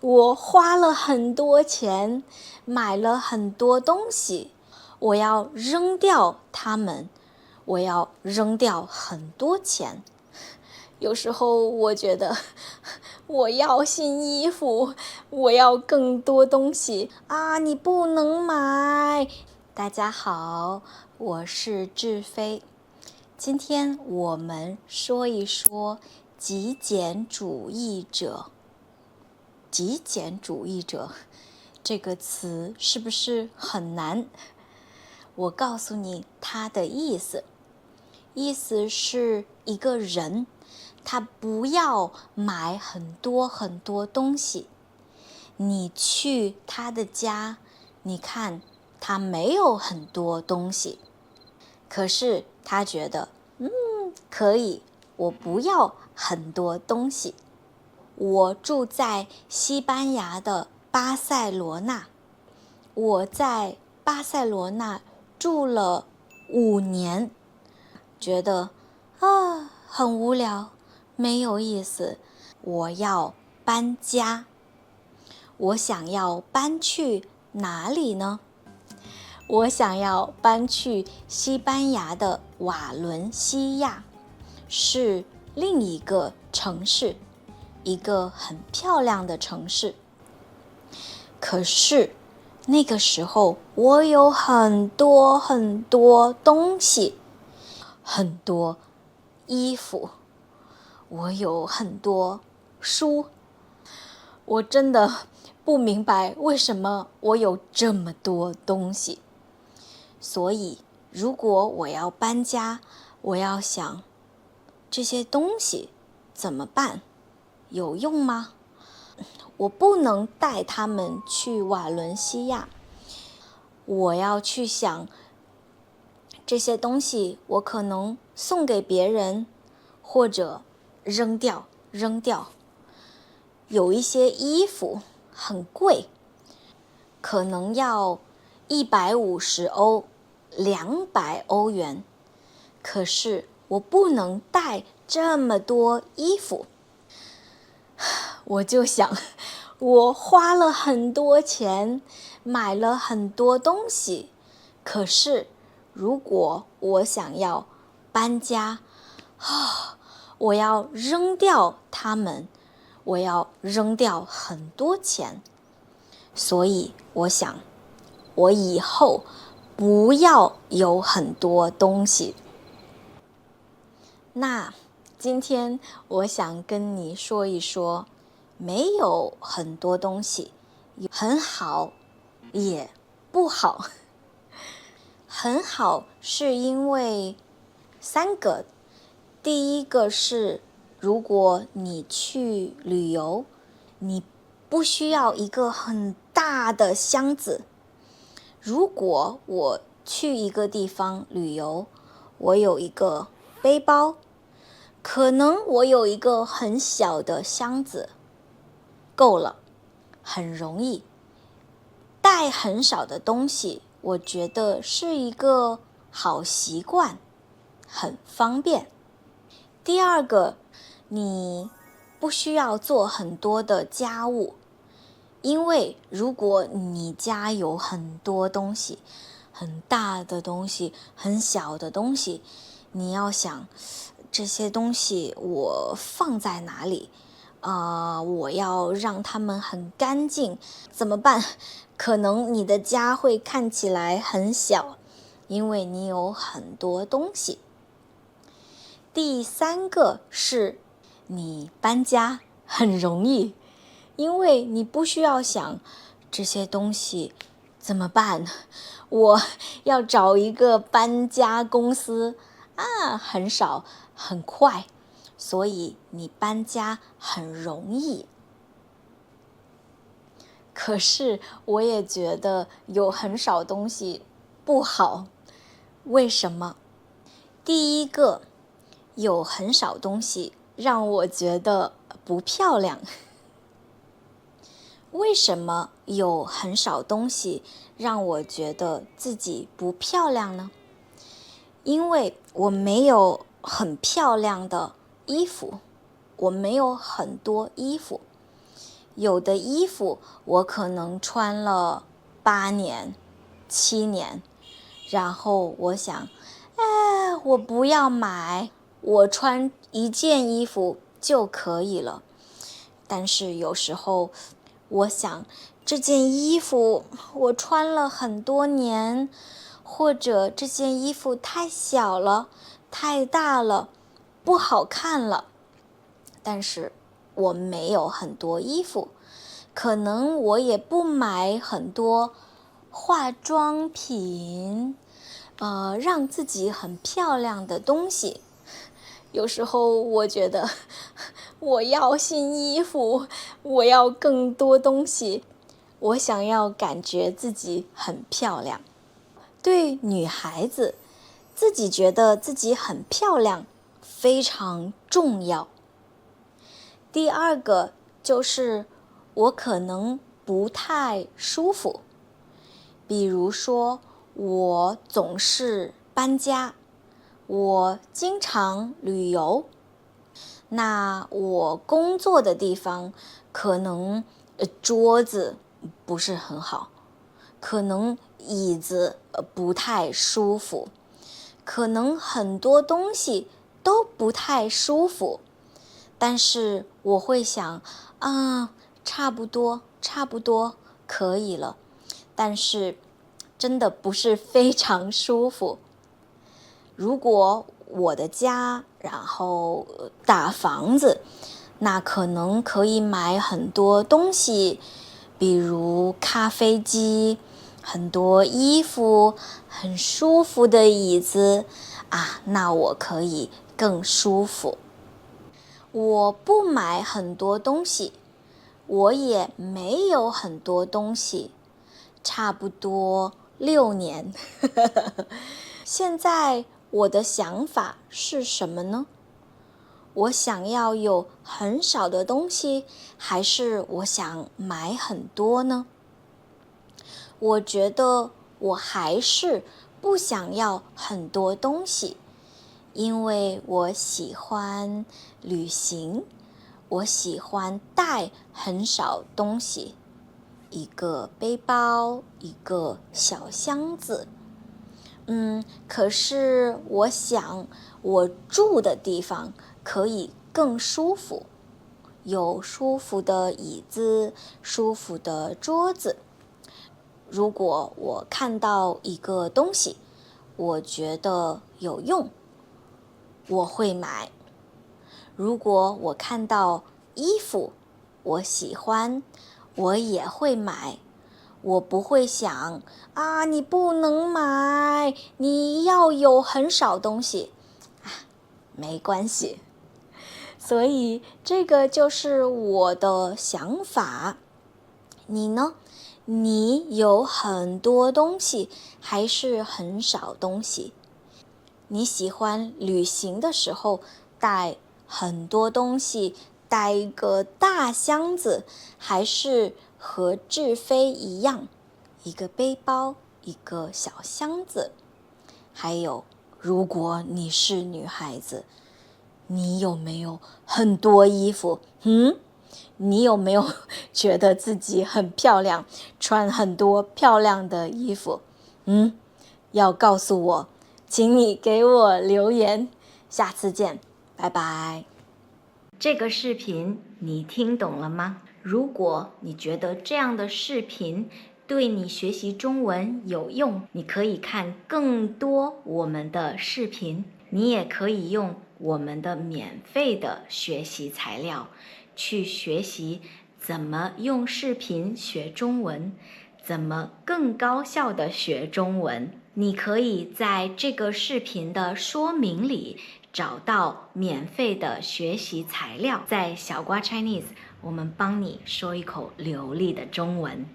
我花了很多钱，买了很多东西，我要扔掉它们，我要扔掉很多钱。有时候我觉得我要新衣服，我要更多东西啊！你不能买。大家好，我是志飞，今天我们说一说极简主义者。极简主义者这个词是不是很难？我告诉你它的意思。意思是一个人，他不要买很多很多东西。你去他的家，你看他没有很多东西，可是他觉得，可以，我不要很多东西。我住在西班牙的巴塞罗那，我在巴塞罗那住了5年，觉得很无聊，没有意思，我要搬家。我想要搬去哪里呢？我想要搬去西班牙的瓦伦西亚，是另一个城市，一个很漂亮的城市。可是那个时候我有很多很多东西，很多衣服，我有很多书。我真的不明白为什么我有这么多东西。所以如果我要搬家，我要想这些东西怎么办？有用吗？我不能带他们去瓦伦西亚，我要去想这些东西我可能送给别人，或者扔掉。有一些衣服很贵，可能要150欧，200欧元，可是我不能带这么多衣服。我就想，我花了很多钱，买了很多东西，可是如果我想要搬家，我要扔掉它们，我要扔掉很多钱。所以我想，我以后不要有很多东西。那今天我想跟你说一说，没有很多东西，很好也不好。很好是因为3个。第一个是，如果你去旅游，你不需要一个很大的箱子。如果我去一个地方旅游，我有一个背包，可能我有一个很小的箱子，够了，很容易。带很少的东西，我觉得是一个好习惯，很方便。第二个，你不需要做很多的家务，因为如果你家有很多东西，很大的东西，很小的东西，你要想这些东西我放在哪里？我要让它们很干净，怎么办？可能你的家会看起来很小，因为你有很多东西。第3个是，你搬家很容易，因为你不需要想这些东西怎么办，我要找一个搬家公司很少，很快，所以你搬家很容易。可是我也觉得有很少东西不好。为什么？第一个，有很少东西让我觉得不漂亮。为什么有很少东西让我觉得自己不漂亮呢？因为我没有很漂亮的衣服，我没有很多衣服。有的衣服我可能穿了8年、7年，然后我想，我不要买，我穿1件衣服就可以了。但是有时候我想，这件衣服我穿了很多年，或者这件衣服太小了、太大了，不好看了。但是我没有很多衣服，可能我也不买很多化妆品，让自己很漂亮的东西。有时候我觉得我要新衣服，我要更多东西，我想要感觉自己很漂亮。对女孩子，自己觉得自己很漂亮非常重要。第二个就是我可能不太舒服，比如说我总是搬家，我经常旅游，那我工作的地方可能桌子不是很好，可能椅子不太舒服，可能很多东西都不太舒服。但是我会想，差不多可以了，但是真的不是非常舒服。如果我的家，然后大房子，那可能可以买很多东西，比如咖啡机，很多衣服，很舒服的椅子那我可以更舒服。我不买很多东西，我也没有很多东西，差不多6年。现在我的想法是什么呢？我想要有很少的东西，还是我想买很多呢？我觉得我还是不想要很多东西，因为我喜欢旅行，我喜欢带很少东西，一个背包，一个小箱子。可是我想我住的地方可以更舒服，有舒服的椅子，舒服的桌子。如果我看到一个东西，我觉得有用，我会买。如果我看到衣服，我喜欢，我也会买。我不会想你不能买，你要有很少东西没关系。所以这个就是我的想法。你呢？你有很多东西还是很少东西？你喜欢旅行的时候带很多东西，带一个大箱子，还是和志飞一样，一个背包，一个小箱子？还有，如果你是女孩子，你有没有很多衣服？你有没有觉得自己很漂亮，穿很多漂亮的衣服？要告诉我，请你给我留言。下次见，拜拜。这个视频你听懂了吗？如果你觉得这样的视频对你学习中文有用，你可以看更多我们的视频，你也可以用我们的免费的学习材料去学习怎么用视频学中文，怎么更高效地学中文。你可以在这个视频的说明里找到免费的学习材料，在小瓜 Chinese，我们帮你说一口流利的中文。